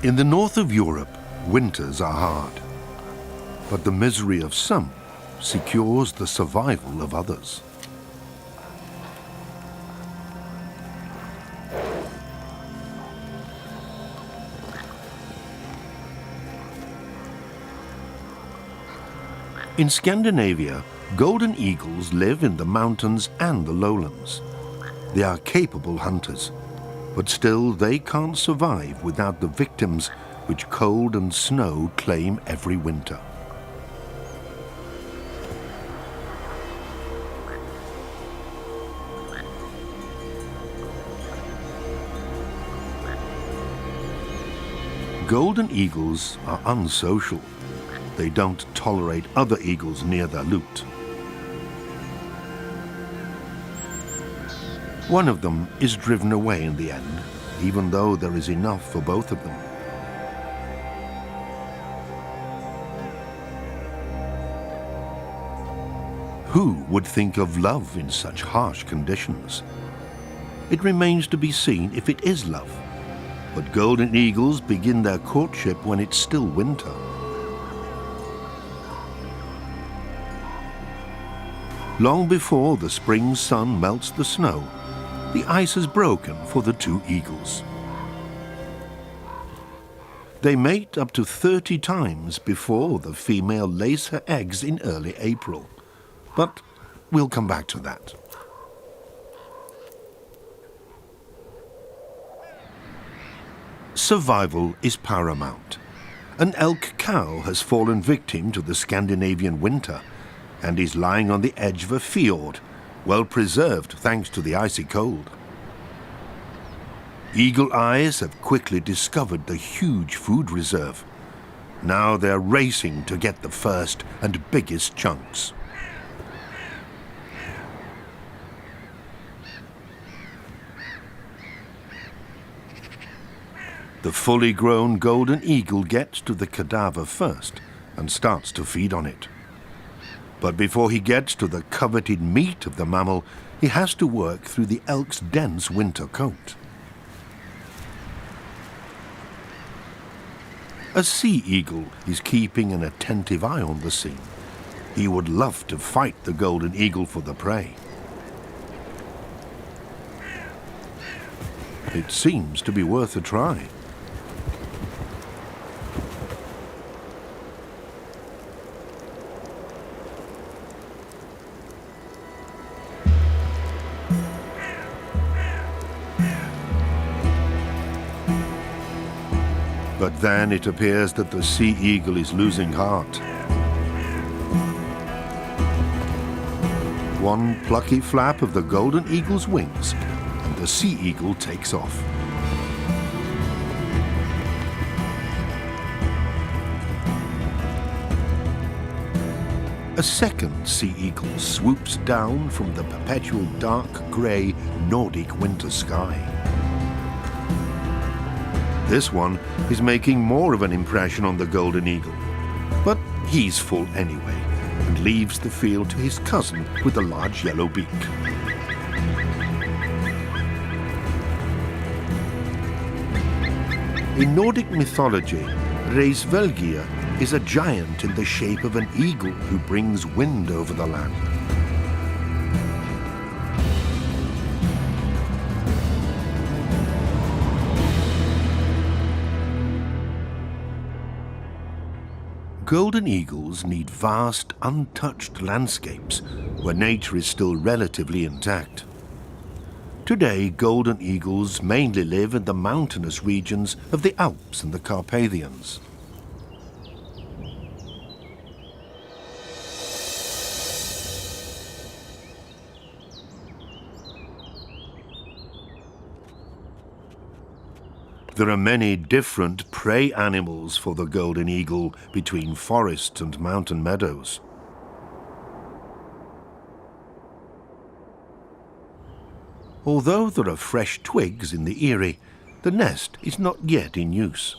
In the north of Europe, winters are hard, but the misery of some secures the survival of others. In Scandinavia, golden eagles live in the mountains and the lowlands. They are capable hunters, but still they can't survive without the victims which cold and snow claim every winter. Golden eagles are unsocial. They don't tolerate other eagles near their loot. One of them is driven away in the end, even though there is enough for both of them. Who would think of love in such harsh conditions? It remains to be seen if it is love. But golden eagles begin their courtship when it's still winter. Long before the spring sun melts the snow, the ice has broken for the two eagles. They mate up to 30 times before the female lays her eggs in early April. But we'll come back to that. Survival is paramount. An elk cow has fallen victim to the Scandinavian winter and is lying on the edge of a fjord, well preserved thanks to the icy cold. Eagle eyes have quickly discovered the huge food reserve. Now they're racing to get the first and biggest chunks. The fully grown golden eagle gets to the cadaver first and starts to feed on it. But before he gets to the coveted meat of the mammal, he has to work through the elk's dense winter coat. A sea eagle is keeping an attentive eye on the scene. He would love to fight the golden eagle for the prey. It seems to be worth a try. But then it appears that the sea eagle is losing heart. One plucky flap of the golden eagle's wings, and the sea eagle takes off. A second sea eagle swoops down from the perpetual dark grey Nordic winter sky. This one is making more of an impression on the golden eagle, but he's full anyway and leaves the field to his cousin with a large yellow beak. In Nordic mythology, Reisvelgia is a giant in the shape of an eagle who brings wind over the land. Golden eagles need vast, untouched landscapes where nature is still relatively intact. Today, golden eagles mainly live in the mountainous regions of the Alps and the Carpathians. There are many different prey animals for the golden eagle between forests and mountain meadows. Although there are fresh twigs in the eyrie, the nest is not yet in use.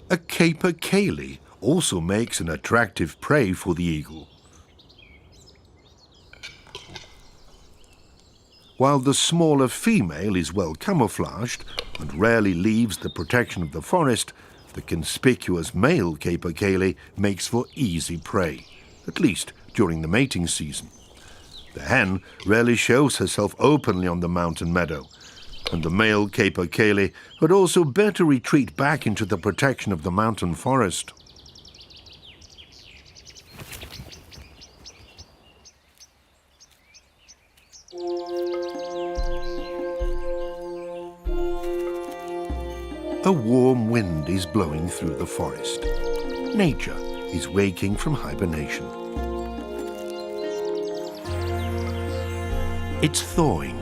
A capercaillie, also makes an attractive prey for the eagle. While the smaller female is well camouflaged and rarely leaves the protection of the forest, the conspicuous male capercaillie makes for easy prey, at least during the mating season. The hen rarely shows herself openly on the mountain meadow, and the male capercaillie would also better retreat back into the protection of the mountain forest. A warm wind is blowing through the forest. Nature is waking from hibernation. It's thawing.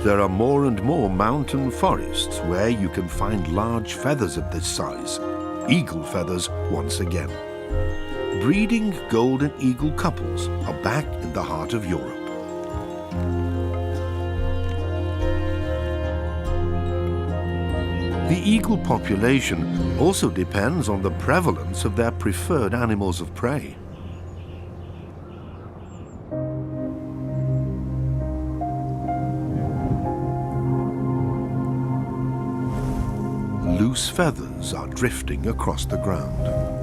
There are more and more mountain forests where you can find large feathers of this size, eagle feathers once again. Breeding golden eagle couples are back in the heart of Europe. The eagle population also depends on the prevalence of their preferred animals of prey. Loose feathers are drifting across the ground.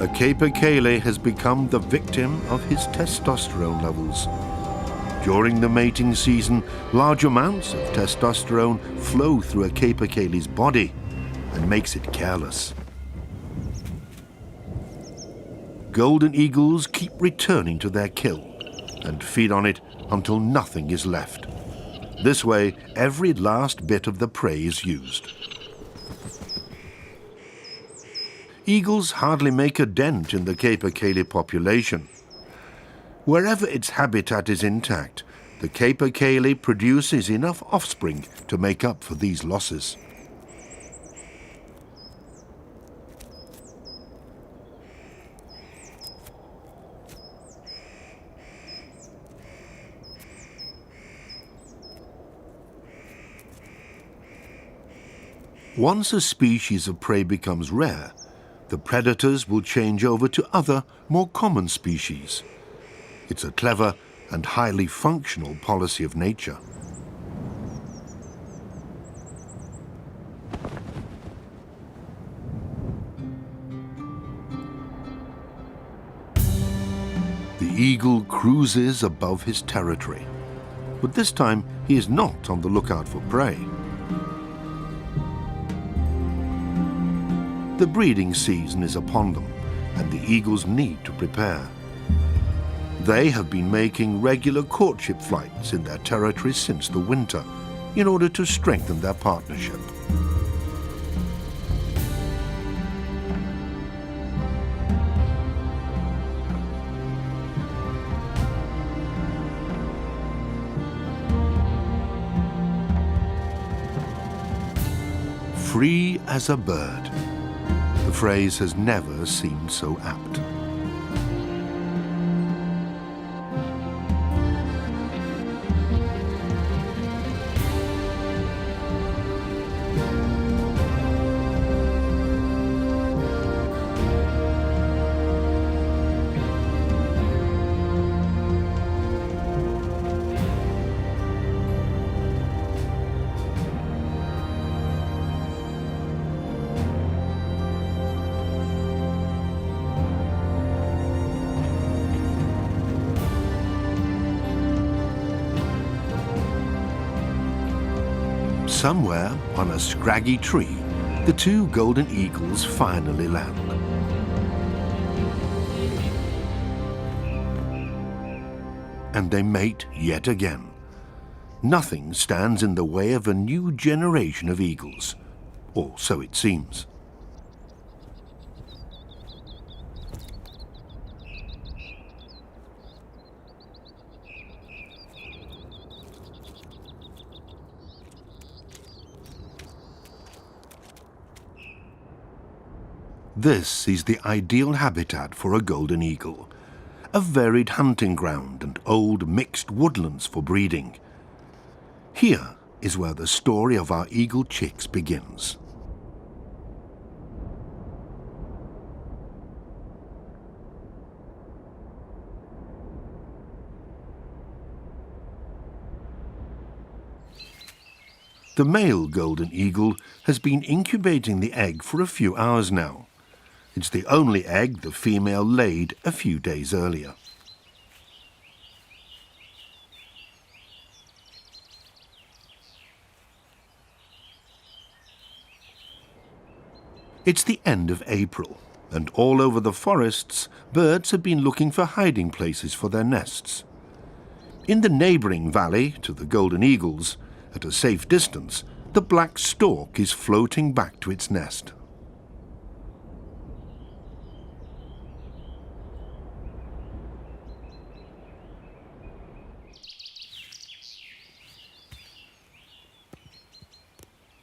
A capercaillie has become the victim of his testosterone levels. During the mating season, large amounts of testosterone flow through a capercaillie's body and makes it careless. Golden eagles keep returning to their kill and feed on it until nothing is left. This way, every last bit of the prey is used. Eagles hardly make a dent in the capercaillie population. Wherever its habitat is intact, the capercaillie produces enough offspring to make up for these losses. Once a species of prey becomes rare, the predators will change over to other, more common species. It's a clever and highly functional policy of nature. The eagle cruises above his territory, but this time he is not on the lookout for prey. The breeding season is upon them, and the eagles need to prepare. They have been making regular courtship flights in their territory since the winter, in order to strengthen their partnership. Free as a bird. The phrase has never seemed so apt. Somewhere on a scraggy tree, the two golden eagles finally land. And they mate yet again. Nothing stands in the way of a new generation of eagles, or so it seems. This is the ideal habitat for a golden eagle, a varied hunting ground and old mixed woodlands for breeding. Here is where the story of our eagle chicks begins. The male golden eagle has been incubating the egg for a few hours now. It's the only egg the female laid a few days earlier. It's the end of April, and all over the forests, birds have been looking for hiding places for their nests. In the neighbouring valley to the golden eagles, at a safe distance, the black stork is floating back to its nest.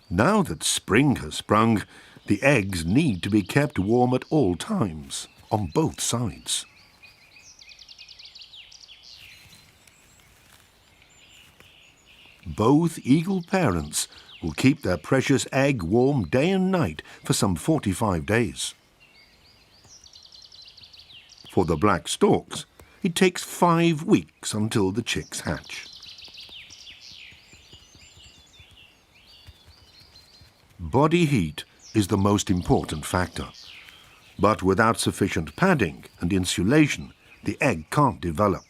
Now that spring has sprung, the eggs need to be kept warm at all times, on both sides. Both eagle parents will keep their precious egg warm day and night for some 45 days. For the black storks, it takes 5 weeks until the chicks hatch. Body heat is the most important factor, but without sufficient padding and insulation, the egg can't develop.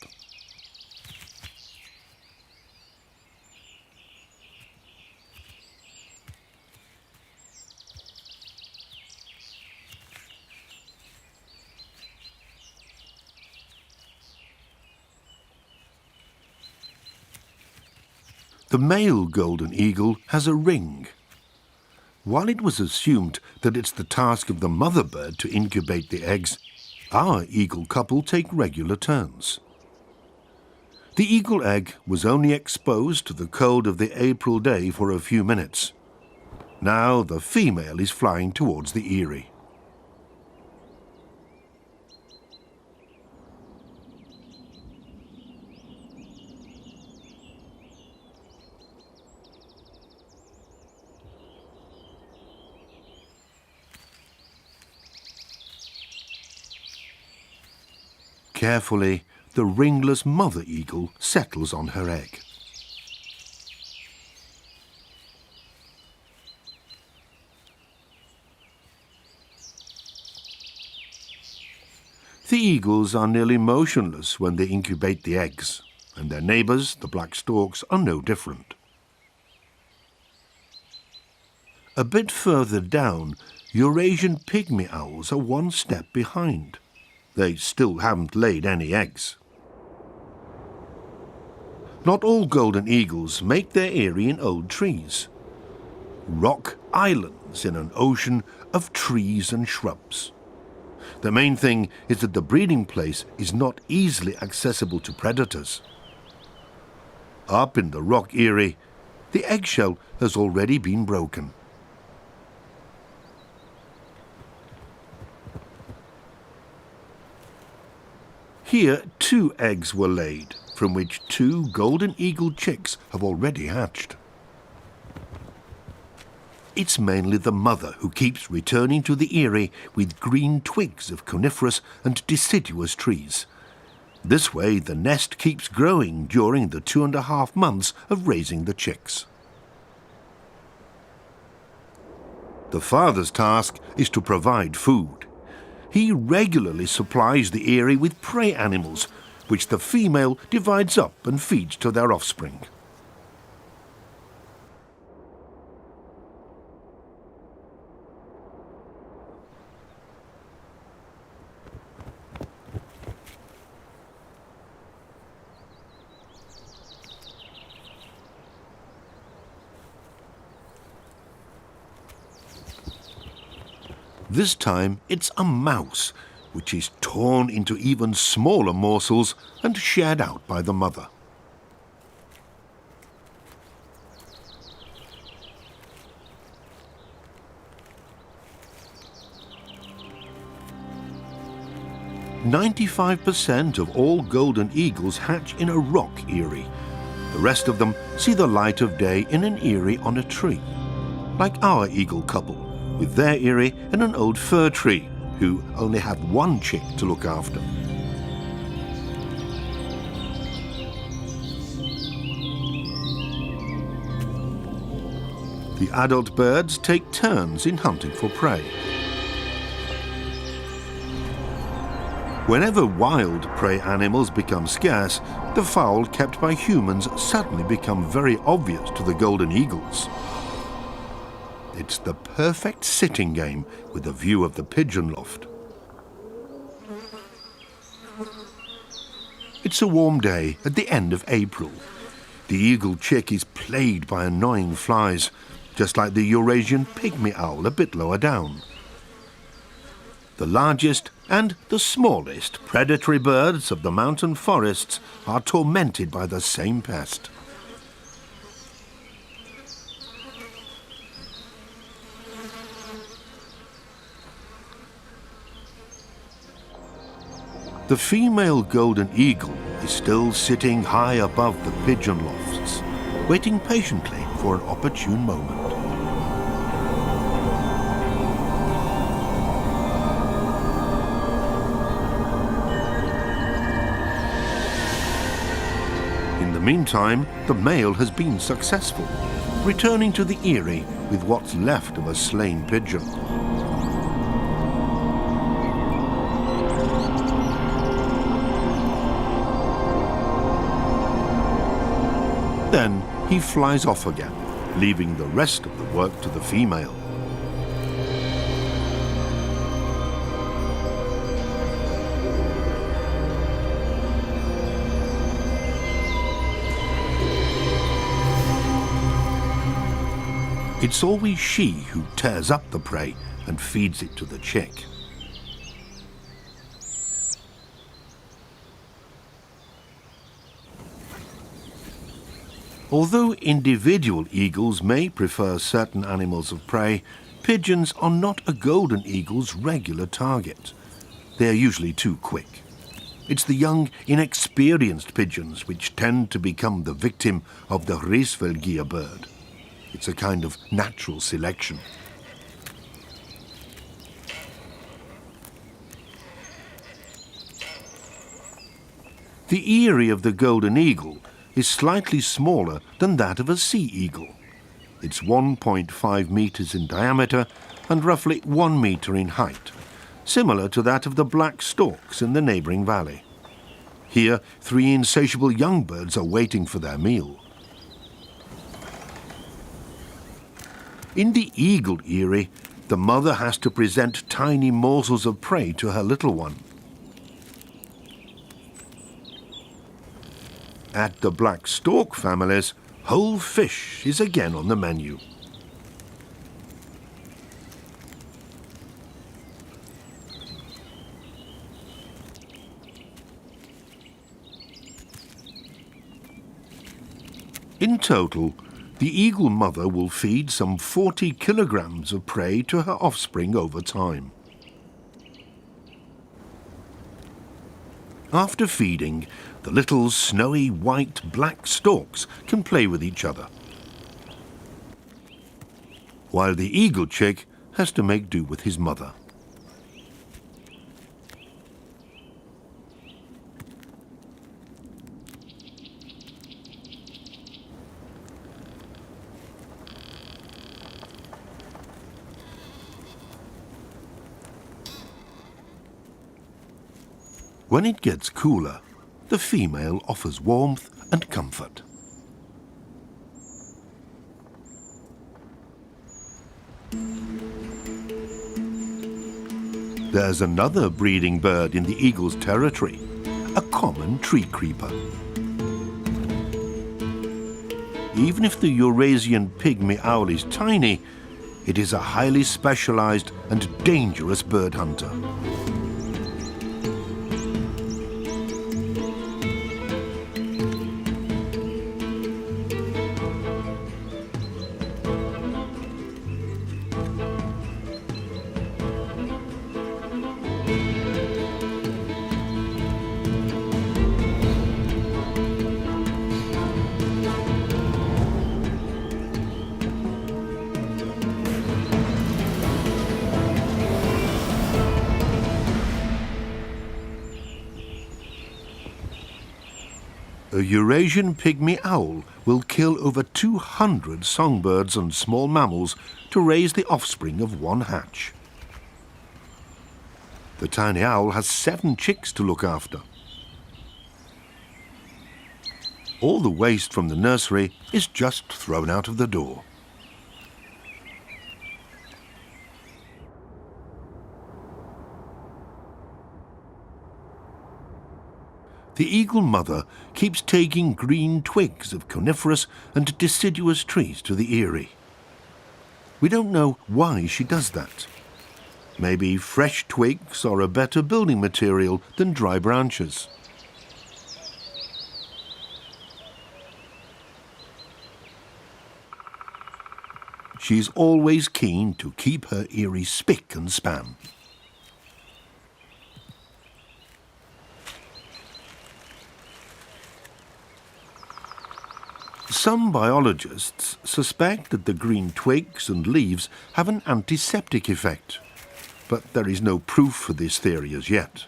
The male golden eagle has a ring. While it was assumed that it's the task of the mother bird to incubate the eggs, our eagle couple take regular turns. The eagle egg was only exposed to the cold of the April day for a few minutes. Now the female is flying towards the eyrie. Carefully, the ringless mother eagle settles on her egg. The eagles are nearly motionless when they incubate the eggs, and their neighbours, the black storks, are no different. A bit further down, Eurasian pygmy owls are one step behind. They still haven't laid any eggs. Not all golden eagles make their eyrie in old trees. Rock islands in an ocean of trees and shrubs. The main thing is that the breeding place is not easily accessible to predators. Up in the rock eyrie, the eggshell has already been broken. Here 2 eggs were laid, from which 2 golden eagle chicks have already hatched. It's mainly the mother who keeps returning to the eyrie with green twigs of coniferous and deciduous trees. This way the nest keeps growing during the 2.5 months of raising the chicks. The father's task is to provide food. He regularly supplies the eyrie with prey animals, which the female divides up and feeds to their offspring. This time it's a mouse, which is torn into even smaller morsels and shared out by the mother. 95% of all golden eagles hatch in a rock eyrie. The rest of them see the light of day in an eyrie on a tree, like our eagle couple, with their eyrie in an old fir tree, who only have one chick to look after. The adult birds take turns in hunting for prey. Whenever wild prey animals become scarce, the fowl kept by humans suddenly become very obvious to the golden eagles. It's the perfect sitting game with a view of the pigeon loft. It's a warm day at the end of April. The eagle chick is plagued by annoying flies, just like the Eurasian pygmy owl a bit lower down. The largest and the smallest predatory birds of the mountain forests are tormented by the same pest. The female golden eagle is still sitting high above the pigeon lofts, waiting patiently for an opportune moment. In the meantime, the male has been successful, returning to the eyrie with what's left of a slain pigeon. Then he flies off again, leaving the rest of the work to the female. It's always she who tears up the prey and feeds it to the chick. Although individual eagles may prefer certain animals of prey, pigeons are not a golden eagle's regular target. They are usually too quick. It's the young, inexperienced pigeons which tend to become the victim of the Riesvelgia bird. It's a kind of natural selection. The eyrie of the golden eagle is slightly smaller than that of a sea eagle. It's 1.5 meters in diameter and roughly 1 meter in height, similar to that of the black storks in the neighboring valley. Here, 3 insatiable young birds are waiting for their meal. In the eagle eyrie, the mother has to present tiny morsels of prey to her little one. At the black stork families, whole fish is again on the menu. In total, the eagle mother will feed some 40 kilograms of prey to her offspring over time. After feeding, the little snowy white black storks can play with each other, while the eagle chick has to make do with his mother. When it gets cooler, the female offers warmth and comfort. There's another breeding bird in the eagle's territory, a common tree creeper. Even if the Eurasian pygmy owl is tiny, it is a highly specialized and dangerous bird hunter. A Eurasian pygmy owl will kill over 200 songbirds and small mammals to raise the offspring of one hatch. The tiny owl has 7 chicks to look after. All the waste from the nursery is just thrown out of the door. The eagle mother keeps taking green twigs of coniferous and deciduous trees to the eyrie. We don't know why she does that. Maybe fresh twigs are a better building material than dry branches. She's always keen to keep her eyrie spick and span. Some biologists suspect that the green twigs and leaves have an antiseptic effect, but there is no proof for this theory as yet.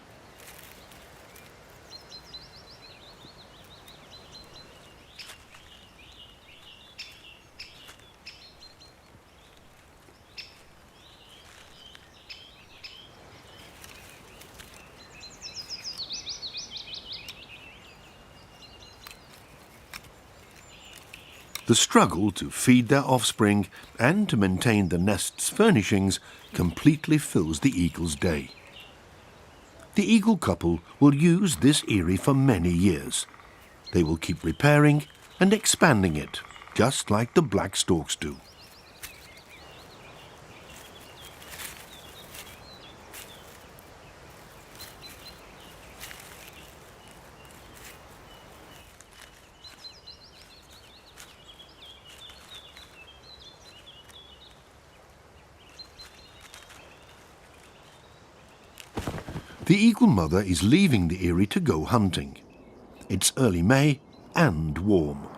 The struggle to feed their offspring and to maintain the nest's furnishings completely fills the eagle's day. The eagle couple will use this eyrie for many years. They will keep repairing and expanding it, just like the black storks do. The eagle mother is leaving the eyrie to go hunting. It's early May and warm,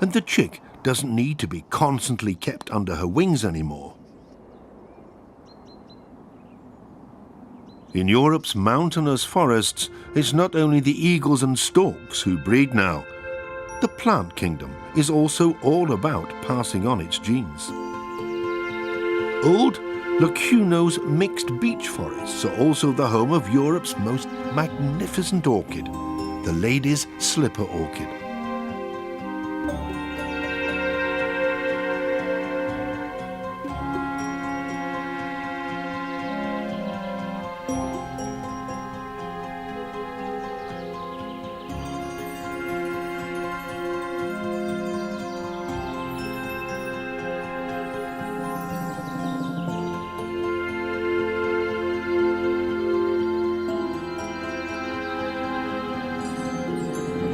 and the chick doesn't need to be constantly kept under her wings anymore. In Europe's mountainous forests, it's not only the eagles and storks who breed now. The plant kingdom is also all about passing on its genes. Old Locuno's mixed beech forests are also the home of Europe's most magnificent orchid, the lady's slipper orchid.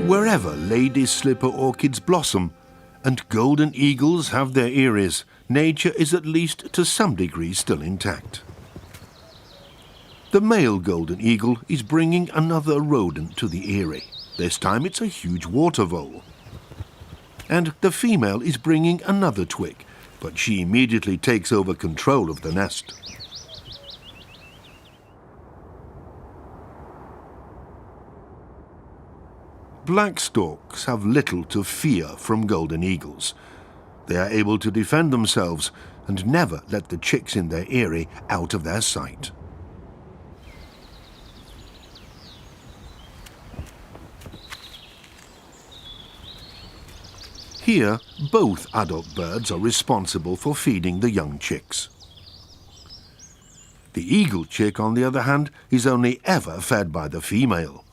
Wherever lady slipper orchids blossom and golden eagles have their eyries, nature is at least to some degree still intact. The male golden eagle is bringing another rodent to the eyrie. This time it's a huge water vole. And the female is bringing another twig, but she immediately takes over control of the nest. Black storks have little to fear from golden eagles. They are able to defend themselves and never let the chicks in their eyrie out of their sight. Here, both adult birds are responsible for feeding the young chicks. The eagle chick, on the other hand, is only ever fed by the female.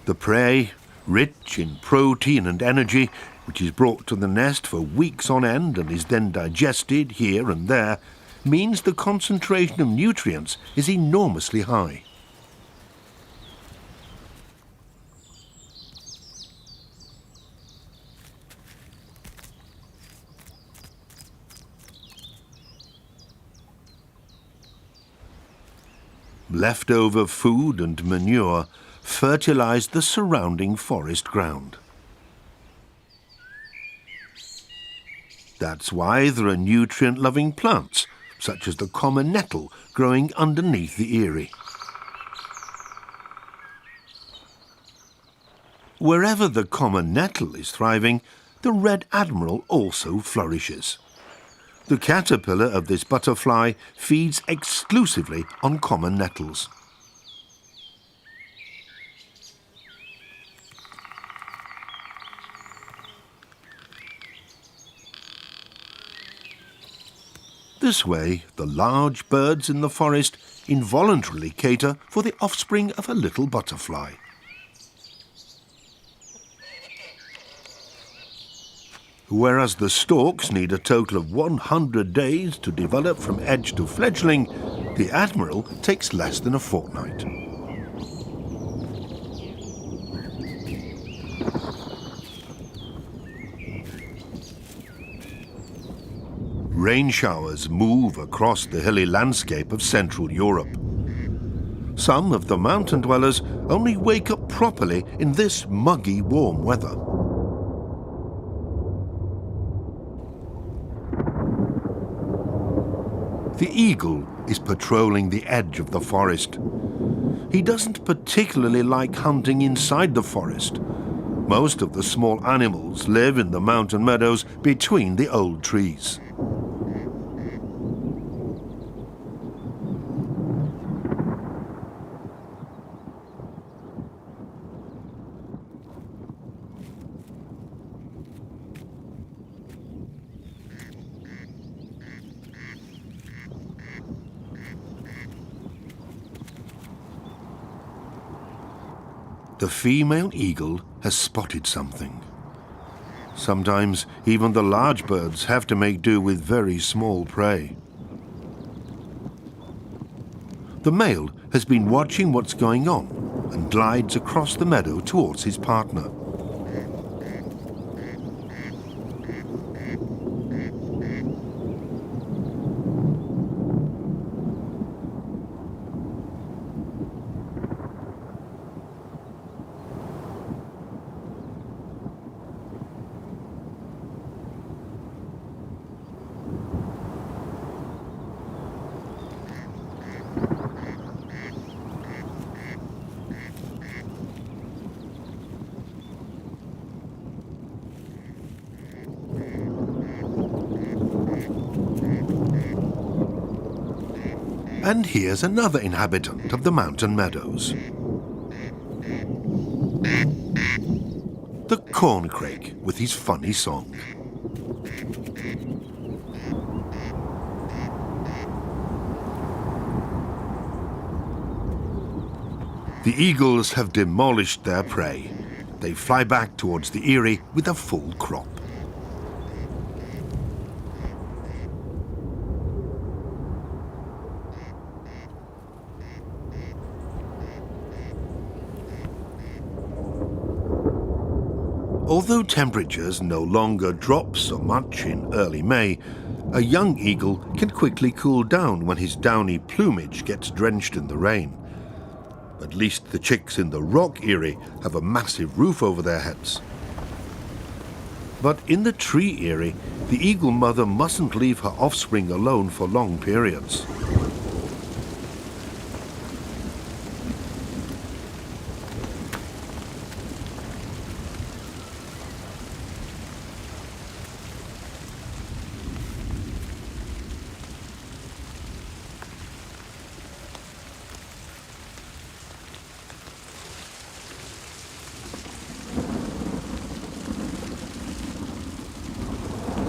The prey, rich in protein and energy, which is brought to the nest for weeks on end and is then digested here and there, means the concentration of nutrients is enormously high. Leftover food and manure fertilize the surrounding forest ground. That's why there are nutrient-loving plants, such as the common nettle, growing underneath the eyrie. Wherever the common nettle is thriving, the red admiral also flourishes. The caterpillar of this butterfly feeds exclusively on common nettles. This way, the large birds in the forest involuntarily cater for the offspring of a little butterfly. Whereas the storks need a total of 100 days to develop from edge to fledgling, the admiral takes less than a fortnight. Rain showers move across the hilly landscape of Central Europe. Some of the mountain dwellers only wake up properly in this muggy, warm weather. The eagle is patrolling the edge of the forest. He doesn't particularly like hunting inside the forest. Most of the small animals live in the mountain meadows between the old trees. The female eagle has spotted something. Sometimes even the large birds have to make do with very small prey. The male has been watching what's going on and glides across the meadow towards his partner. And here's another inhabitant of the mountain meadows. The corncrake with his funny song. The eagles have demolished their prey. They fly back towards the eyrie with a full crop. Although temperatures no longer drop so much in early May, a young eagle can quickly cool down when his downy plumage gets drenched in the rain. At least the chicks in the rock eyrie have a massive roof over their heads. But in the tree eyrie, the eagle mother mustn't leave her offspring alone for long periods.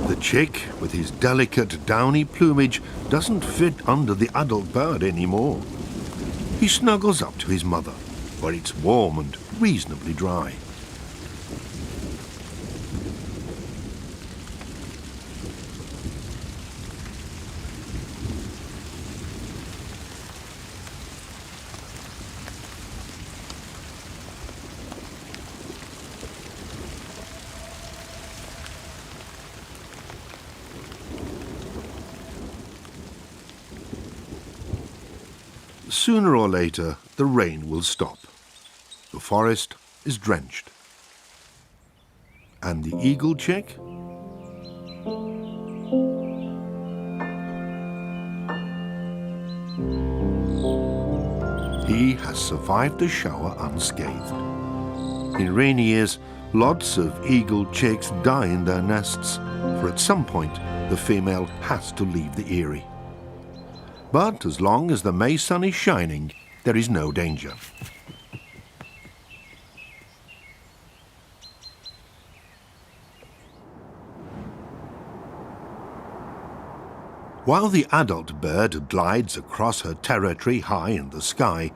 The chick, with his delicate downy plumage, doesn't fit under the adult bird anymore. He snuggles up to his mother, where it's warm and reasonably dry. Sooner or later, the rain will stop. The forest is drenched. And the eagle chick? He has survived the shower unscathed. In rainy years, lots of eagle chicks die in their nests, for at some point the female has to leave the eyrie. But as long as the May sun is shining, there is no danger. While the adult bird glides across her territory high in the sky,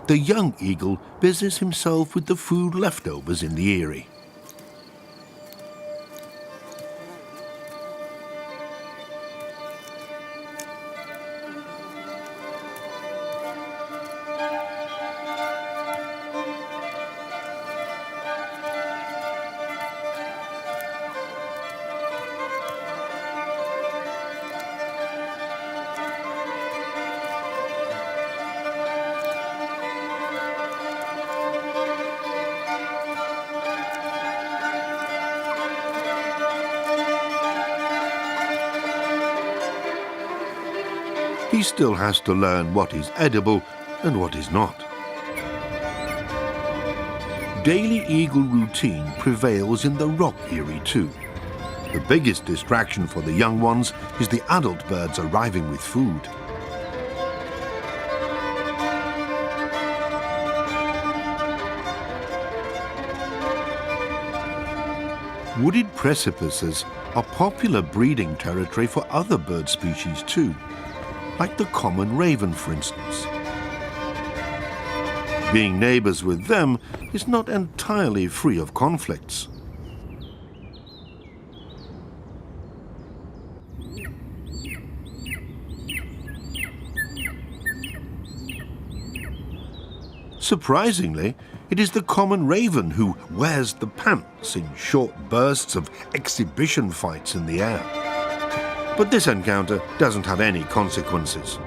the young eagle busies himself with the food leftovers in the eyrie. He still has to learn what is edible and what is not. Daily eagle routine prevails in the rock eyrie too. The biggest distraction for the young ones is the adult birds arriving with food. Wooded precipices are popular breeding territory for other bird species too, like the common raven, for instance. Being neighbors with them is not entirely free of conflicts. Surprisingly, it is the common raven who wears the pants in short bursts of exhibition fights in the air. But this encounter doesn't have any consequences.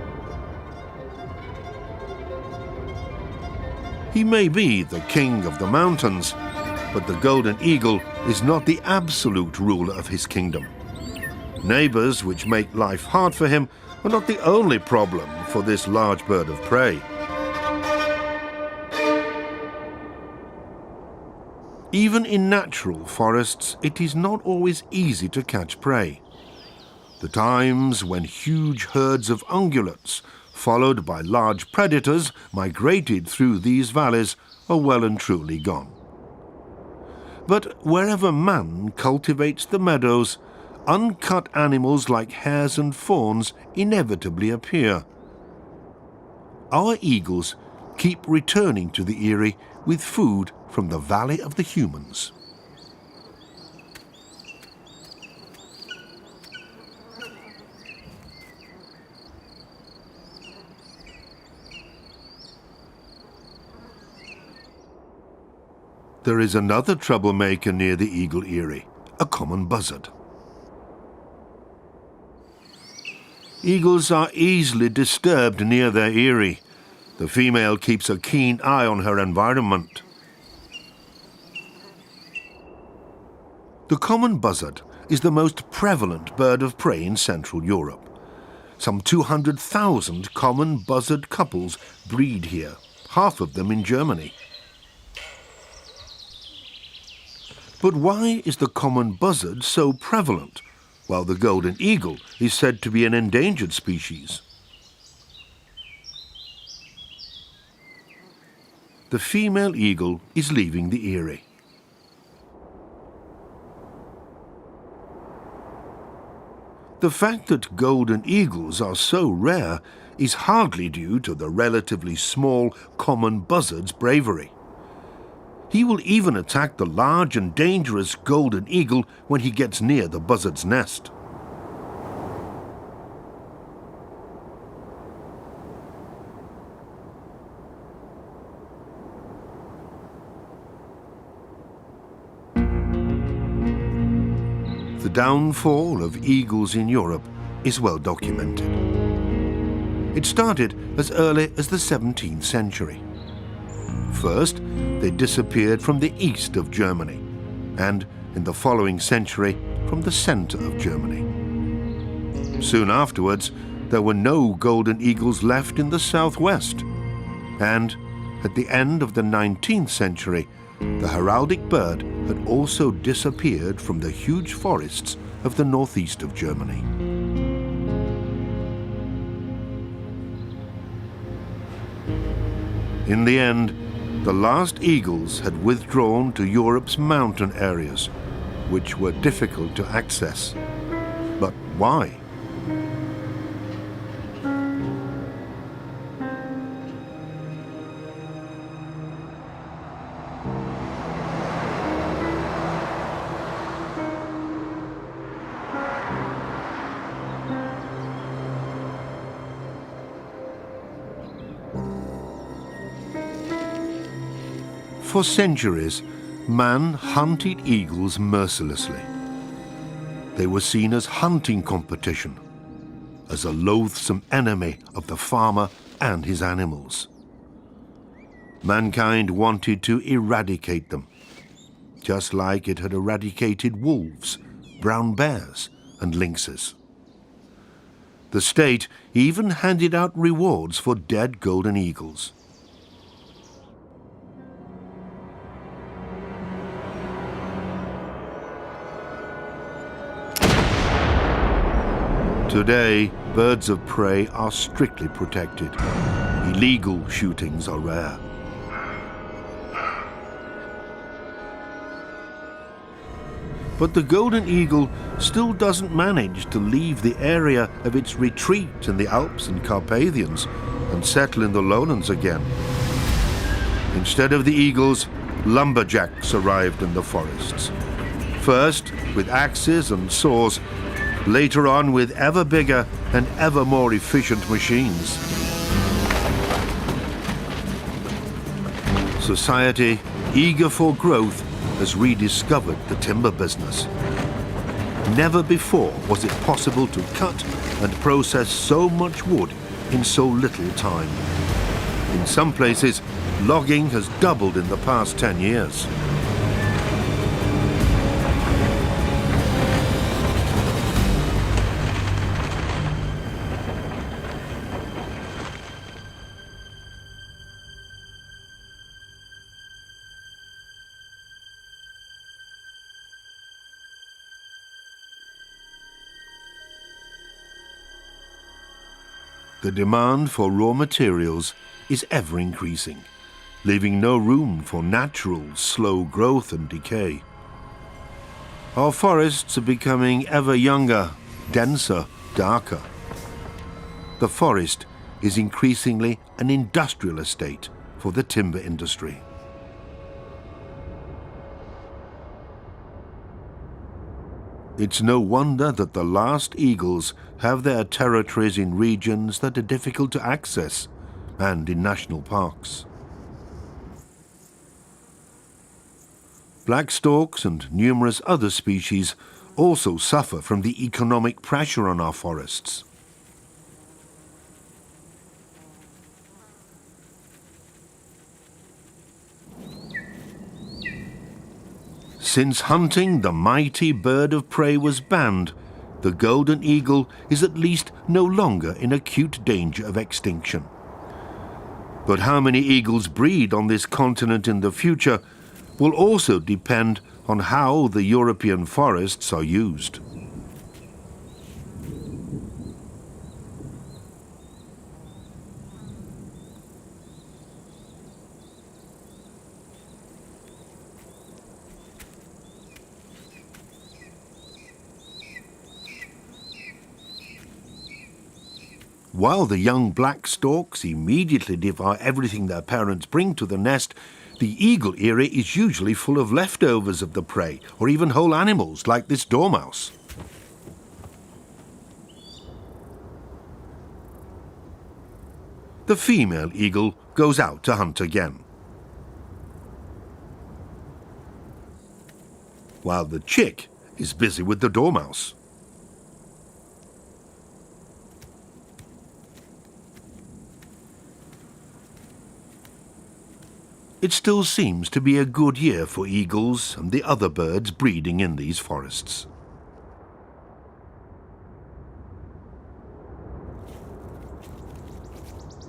He may be the king of the mountains, but the golden eagle is not the absolute ruler of his kingdom. Neighbors which make life hard for him are not the only problem for this large bird of prey. Even in natural forests, it is not always easy to catch prey. The times when huge herds of ungulates, followed by large predators, migrated through these valleys are well and truly gone. But wherever man cultivates the meadows, uncut animals like hares and fawns inevitably appear. Our eagles keep returning to the eyrie with food from the Valley of the Humans. There is another troublemaker near the eagle eyrie, a common buzzard. Eagles are easily disturbed near their eyrie. The female keeps a keen eye on her environment. The common buzzard is the most prevalent bird of prey in Central Europe. Some 200,000 common buzzard couples breed here, half of them in Germany. But why is the common buzzard so prevalent, while the golden eagle is said to be an endangered species? The female eagle is leaving the eyrie. The fact that golden eagles are so rare is hardly due to the relatively small common buzzard's bravery. He will even attack the large and dangerous golden eagle when he gets near the buzzard's nest. The downfall of eagles in Europe is well documented. It started as early as the 17th century. First, they disappeared from the east of Germany, and in the following century from the center of Germany. Soon afterwards, there were no golden eagles left in the southwest, and at the end of the 19th century, the heraldic bird had also disappeared from the huge forests of the northeast of Germany. In the end, the last eagles had withdrawn to Europe's mountain areas, which were difficult to access. But why? For centuries, man hunted eagles mercilessly. They were seen as hunting competition, as a loathsome enemy of the farmer and his animals. Mankind wanted to eradicate them, just like it had eradicated wolves, brown bears, and lynxes. The state even handed out rewards for dead golden eagles. Today, birds of prey are strictly protected. Illegal shootings are rare. But the golden eagle still doesn't manage to leave the area of its retreat in the Alps and Carpathians and settle in the lowlands again. Instead of the eagles, lumberjacks arrived in the forests. First with axes and saws, later on with ever bigger and ever more efficient machines. Society, eager for growth, has rediscovered the timber business. Never before was it possible to cut and process so much wood in so little time. In some places, logging has doubled in the past 10 years. The demand for raw materials is ever increasing, leaving no room for natural, slow growth and decay. Our forests are becoming ever younger, denser, darker. The forest is increasingly an industrial estate for the timber industry. It's no wonder that the last eagles have their territories in regions that are difficult to access and in national parks. Black storks and numerous other species also suffer from the economic pressure on our forests. Since hunting the mighty bird of prey was banned, the golden eagle is at least no longer in acute danger of extinction. But how many eagles breed on this continent in the future will also depend on how the European forests are used. While the young black storks immediately devour everything their parents bring to the nest, the eagle eyrie is usually full of leftovers of the prey, or even whole animals like this dormouse. The female eagle goes out to hunt again, while the chick is busy with the dormouse. It still seems to be a good year for eagles and the other birds breeding in these forests.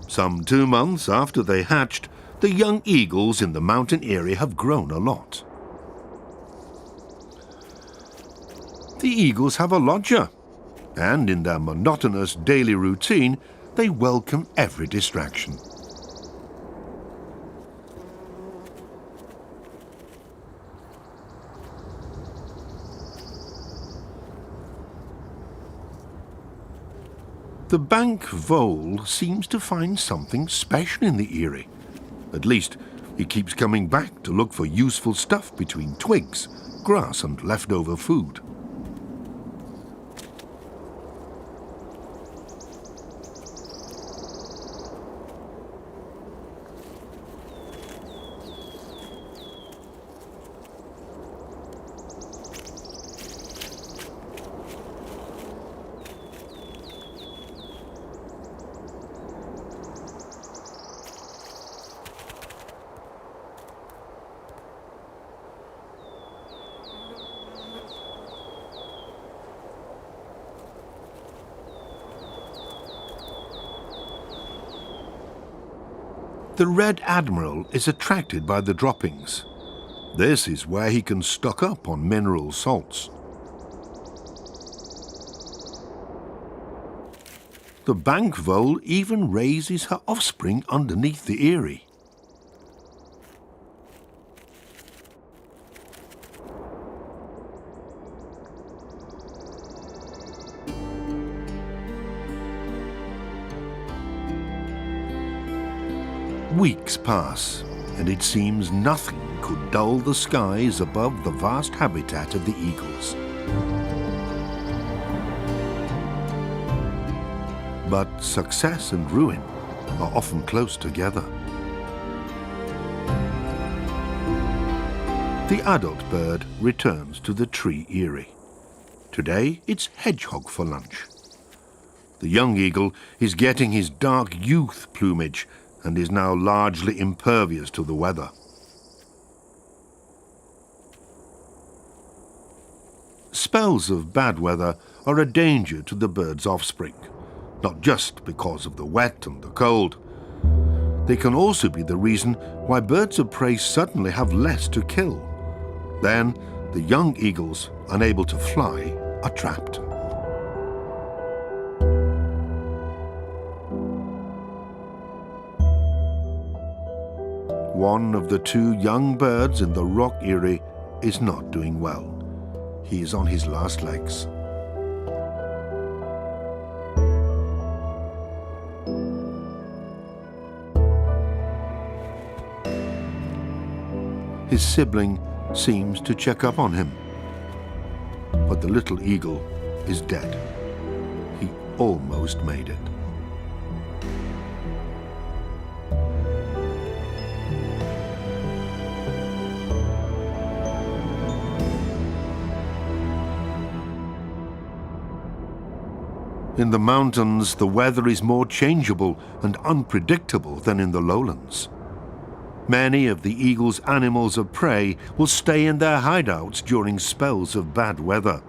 Some 2 months after they hatched, The young eagles in the mountain area have grown a lot. The eagles have a lodger, and in their monotonous daily routine, they welcome every distraction. The bank vole seems to find something special in the eyrie. At least, he keeps coming back to look for useful stuff between twigs, grass and leftover food. The Red Admiral is attracted by the droppings. This is where he can stock up on mineral salts. The bank vole even raises her offspring underneath the eyrie. Weeks pass, and it seems nothing could dull the skies above the vast habitat of the eagles. But success and ruin are often close together. The adult bird returns to the tree eyrie. Today it's hedgehog for lunch. The young eagle is getting his dark youth plumage and is now largely impervious to the weather. Spells of bad weather are a danger to the bird's offspring, not just because of the wet and the cold. They can also be the reason why birds of prey suddenly have less to kill. Then, the young eagles, unable to fly, are trapped. One of the two young birds in the rock eyrie is not doing well. He is on his last legs. His sibling seems to check up on him, but the little eagle is dead. He almost made it. In the mountains, the weather is more changeable and unpredictable than in the lowlands. Many of the eagle's animals of prey will stay in their hideouts during spells of bad weather.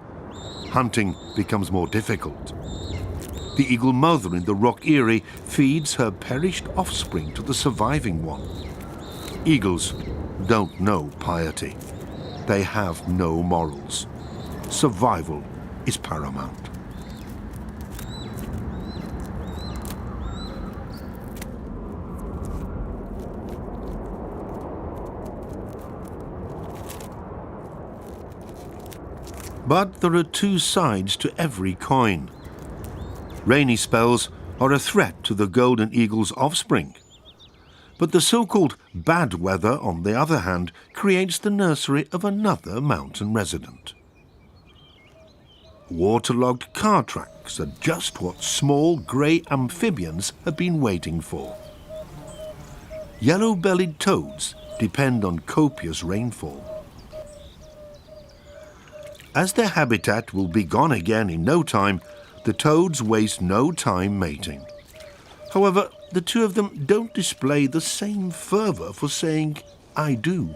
Hunting becomes more difficult. The eagle mother in the rock eyrie feeds her perished offspring to the surviving one. Eagles don't know piety. They have no morals. Survival is paramount. But there are two sides to every coin. Rainy spells are a threat to the golden eagle's offspring. But the so-called bad weather, on the other hand, creates the nursery of another mountain resident. Waterlogged car tracks are just what small grey amphibians have been waiting for. Yellow-bellied toads depend on copious rainfall. As their habitat will be gone again in no time, the toads waste no time mating. However, the two of them don't display the same fervour for saying, "I do."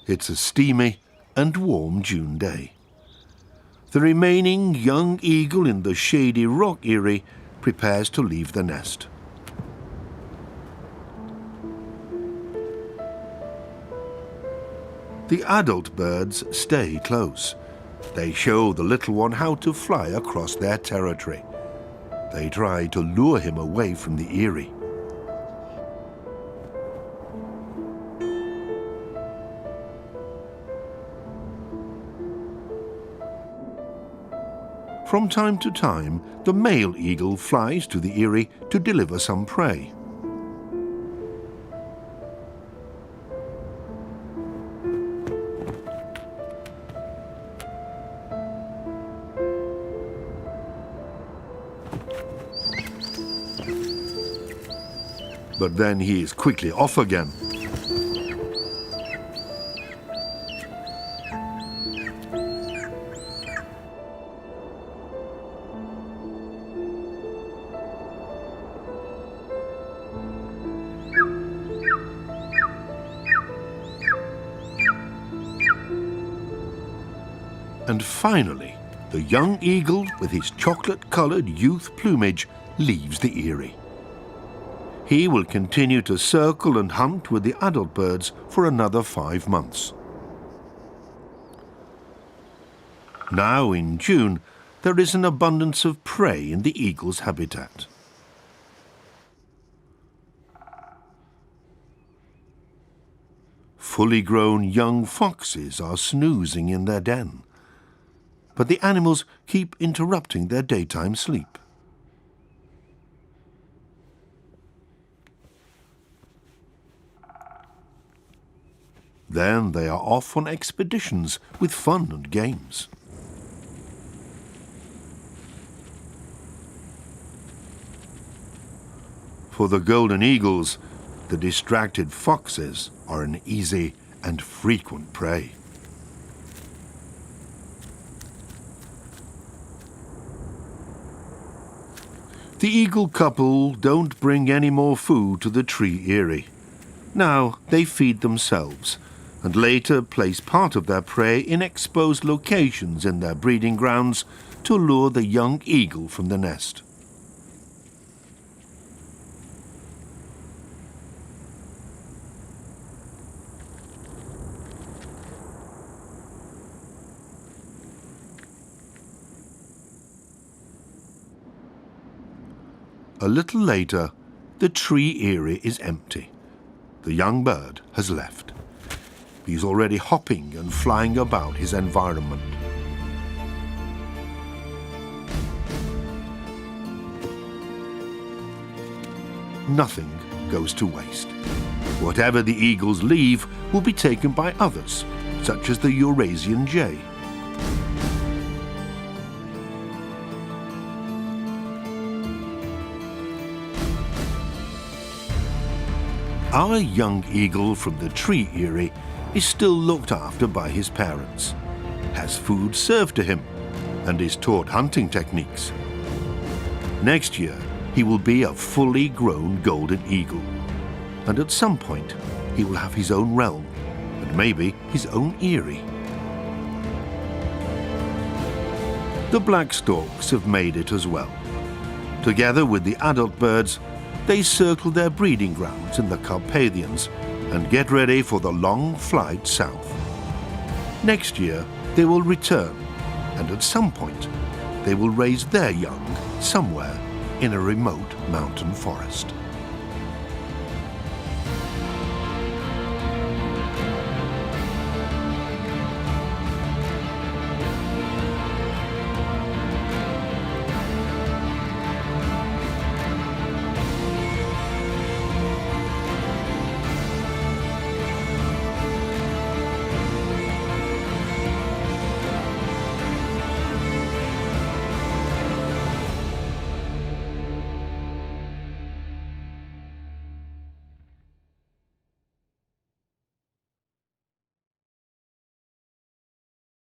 It's a steamy and warm June day. The remaining young eagle in the shady rock eyrie prepares to leave the nest. The adult birds stay close. They show the little one how to fly across their territory. They try to lure him away from the eyrie. From time to time, the male eagle flies to the eyrie to deliver some prey. But then he is quickly off again. And finally, the young eagle with his chocolate-colored youth plumage leaves the eyrie. He will continue to circle and hunt with the adult birds for another 5 months. Now in June, there is an abundance of prey in the eagle's habitat. Fully grown young foxes are snoozing in their den, but the animals keep interrupting their daytime sleep. Then they are off on expeditions with fun and games. For the golden eagles, the distracted foxes are an easy and frequent prey. The eagle couple don't bring any more food to the tree eyrie. Now they feed themselves, and later place part of their prey in exposed locations in their breeding grounds to lure the young eagle from the nest. A little later, the tree eyrie is empty. The young bird has left. He's already hopping and flying about his environment. Nothing goes to waste. Whatever the eagles leave will be taken by others, such as the Eurasian jay. Our young eagle from the tree eyrie is still looked after by his parents, has food served to him, and is taught hunting techniques. Next year, he will be a fully grown golden eagle, and at some point, he will have his own realm, and maybe his own eyrie. The black storks have made it as well. Together with the adult birds, they circle their breeding grounds in the Carpathians and get ready for the long flight south. Next year, they will return, and at some point, they will raise their young somewhere in a remote mountain forest.